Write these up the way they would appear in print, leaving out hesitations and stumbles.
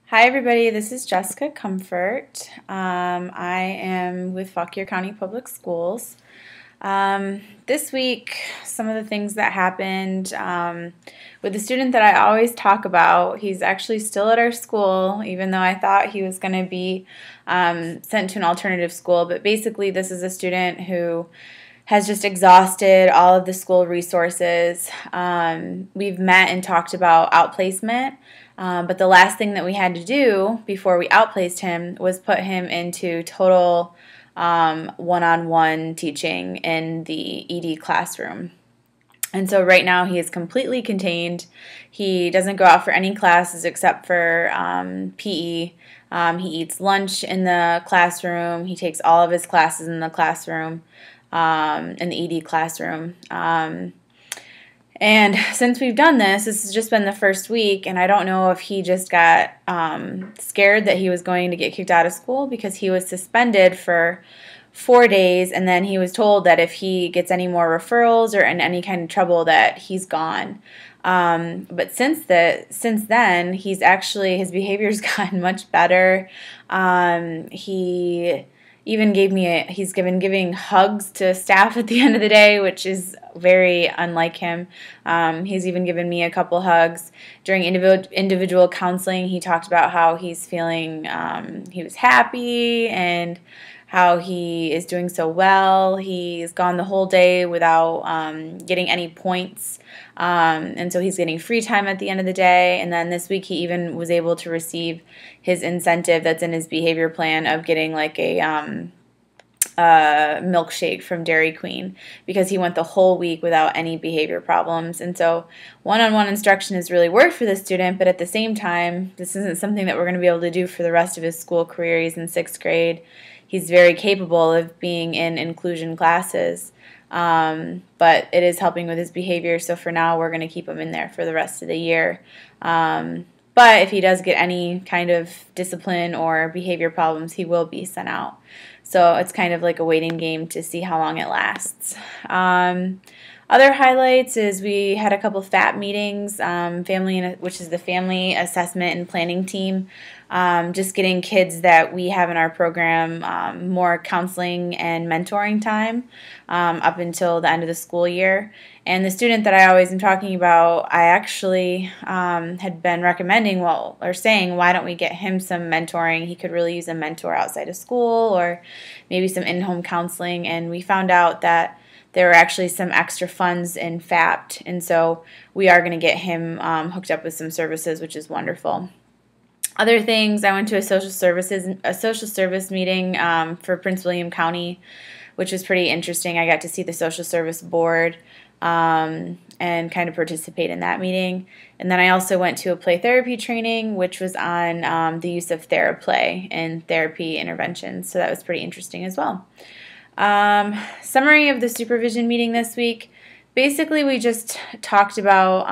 Hi everybody, this is Jessica Comfort. I am with Fauquier County Public Schools. This week, some of the things that happened with the student that I always talk about, he's actually still at our school, even though I thought he was going to be sent to an alternative school. But basically, this is a student who has just exhausted all of the school resources. We've met and talked about outplacement, but the last thing that we had to do before we outplaced him was put him into total one-on-one teaching in the ED classroom. And so right now he is completely contained. He doesn't go out for any classes except for PE. He eats lunch in the classroom. He takes all of his classes in the classroom, in the ED classroom. And since we've done this has just been the first week, and I don't know if he just got scared that he was going to get kicked out of school because he was suspended for 4 days, and then he was told that if he gets any more referrals or in any kind of trouble that he's gone. But since then, his behavior's gotten much better. He's been giving hugs to staff at the end of the day, which is very unlike him. He's even given me a couple hugs. During individual counseling, he talked about how he's feeling, he was happy and how he is doing so well. He's gone the whole day without getting any points, and so he's getting free time at the end of the day. And then this week he even was able to receive his incentive that's in his behavior plan of getting like a milkshake from Dairy Queen because he went the whole week without any behavior problems. And so one-on-one instruction has really worked for the student, but at the same time, this isn't something that we're going to be able to do for the rest of his school career. He's in 6th grade. He's very capable of being in inclusion classes, but it is helping with his behavior, so for now we're going to keep him in there for the rest of the year. But if he does get any kind of discipline or behavior problems, he will be sent out. So it's kind of like a waiting game to see how long it lasts. Other highlights is we had a couple FAP meetings, which is the Family Assessment and Planning Team, just getting kids that we have in our program more counseling and mentoring time up until the end of the school year. And the student that I always am talking about, I actually had been recommending, saying, why don't we get him some mentoring? He could really use a mentor outside of school or maybe some in-home counseling. And we found out that there were actually some extra funds in FAPT, and so we are going to get him hooked up with some services, which is wonderful. Other things, I went to a social service meeting for Prince William County, which was pretty interesting. I got to see the social service board and kind of participate in that meeting. And then I also went to a play therapy training, which was on the use of TheraPlay and therapy interventions. So that was pretty interesting as well. Summary of the supervision meeting this week. Basically, we just talked about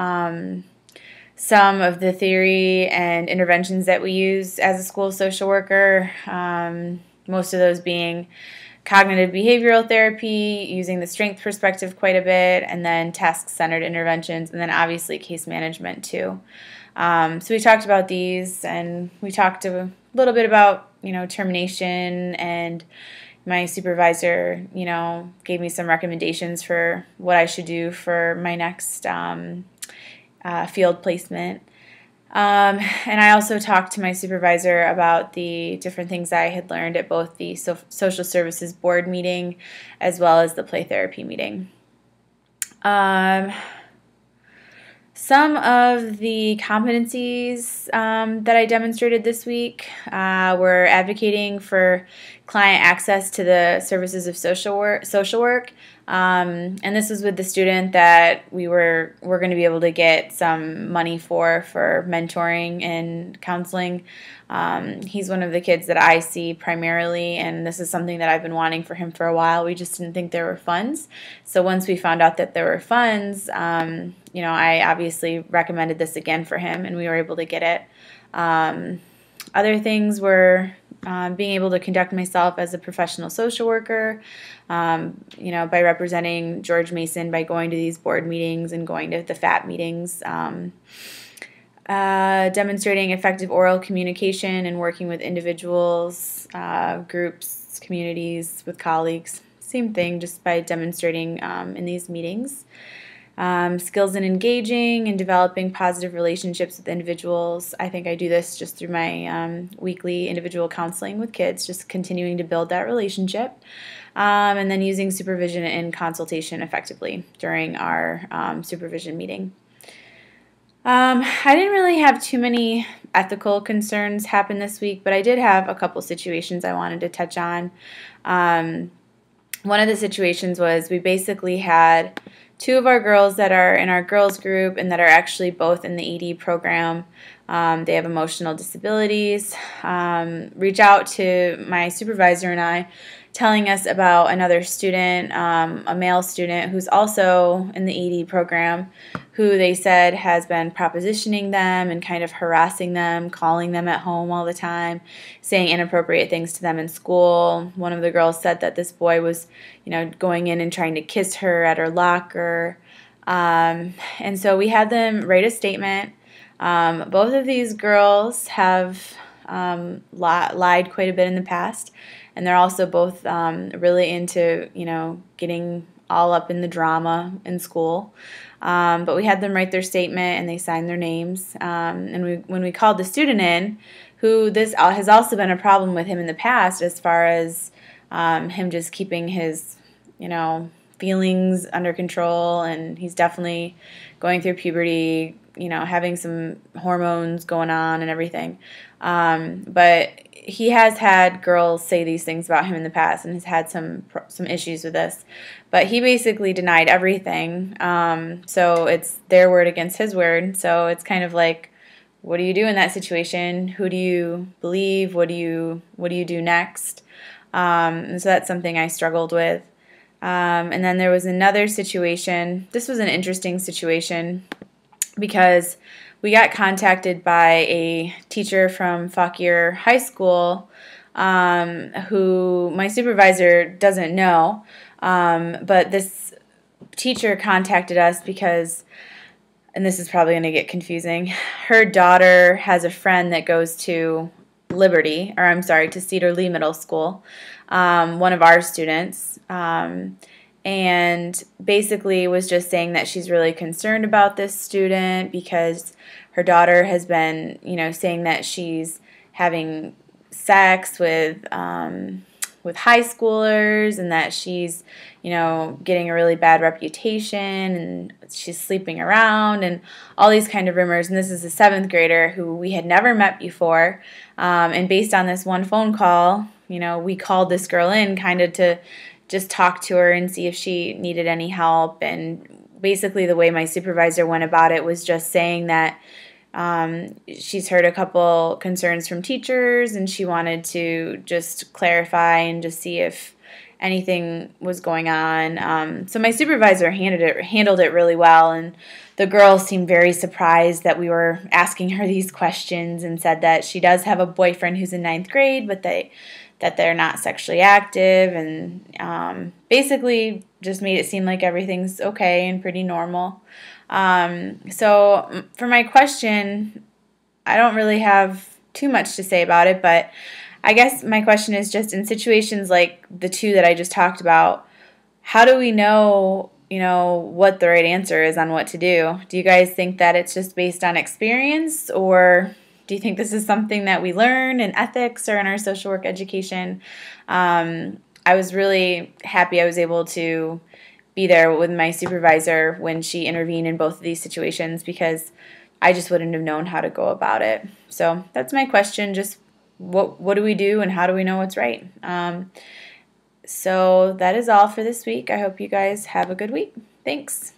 some of the theory and interventions that we use as a school social worker, most of those being cognitive behavioral therapy, using the strength perspective quite a bit, and then task-centered interventions, and then obviously case management too. So we talked about these, and we talked a little bit about, termination, and my supervisor, gave me some recommendations for what I should do for my next field placement. And I also talked to my supervisor about the different things I had learned at both the social services board meeting as well as the play therapy meeting. Some of the competencies that I demonstrated this week were advocating for client access to the services of social work. And this was with the student that we're going to be able to get some money for mentoring and counseling. He's one of the kids that I see primarily, and this is something that I've been wanting for him for a while. We just didn't think there were funds. So once we found out that there were funds, I obviously recommended this again for him, and we were able to get it. Other things were being able to conduct myself as a professional social worker, by representing George Mason, by going to these board meetings and going to the FAP meetings. Demonstrating effective oral communication and working with individuals, groups, communities, with colleagues. Same thing, just by demonstrating in these meetings. Skills in engaging and developing positive relationships with individuals. I think I do this just through my weekly individual counseling with kids, just continuing to build that relationship. And then using supervision and consultation effectively during our supervision meeting. I didn't really have too many ethical concerns happen this week, but I did have a couple situations I wanted to touch on. One of the situations was we basically had two of our girls that are in our girls group and that are actually both in the ED program. They have emotional disabilities. Reach out to my supervisor and I, telling us about another student, a male student who's also in the ED program, who they said has been propositioning them and kind of harassing them, calling them at home all the time, saying inappropriate things to them in school. One of the girls said that this boy was, going in and trying to kiss her at her locker. And so we had them write a statement. Both of these girls have lied quite a bit in the past, and they're also both really into, getting all up in the drama in school. But we had them write their statement, and they signed their names. And when we called the student in, who this has also been a problem with him in the past, as far as him just keeping his, feelings under control, and he's definitely going through puberty, having some hormones going on and everything. But he has had girls say these things about him in the past and has had some issues with this. But he basically denied everything. So it's their word against his word. So it's kind of like, what do you do in that situation? Who do you believe? What do you do next? And so that's something I struggled with. And then there was another situation. This was an interesting situation because we got contacted by a teacher from Fauquier High School who my supervisor doesn't know, but this teacher contacted us because, and this is probably going to get confusing, her daughter has a friend that goes to to Cedar Lee Middle School, one of our students, and basically was just saying that she's really concerned about this student because her daughter has been, saying that she's having sex with high schoolers and that she's, getting a really bad reputation and she's sleeping around and all these kind of rumors. And this is a 7th grader who we had never met before. And based on this one phone call, we called this girl in kind of to just talk to her and see if she needed any help. And basically the way my supervisor went about it was just saying that she's heard a couple concerns from teachers and she wanted to just clarify and just see if anything was going on. So my supervisor handled it really well, and the girl seemed very surprised that we were asking her these questions and said that she does have a boyfriend who's in 9th grade, but that they're not sexually active, and basically just made it seem like everything's okay and pretty normal. So for my question, I don't really have too much to say about it, but I guess my question is just in situations like the two that I just talked about, how do we know, what the right answer is on what to do? Do you guys think that it's just based on experience, or do you think this is something that we learn in ethics or in our social work education? I was really happy I was able to be there with my supervisor when she intervened in both of these situations because I just wouldn't have known how to go about it. So that's my question, just what do we do and how do we know what's right? So that is all for this week. I hope you guys have a good week. Thanks.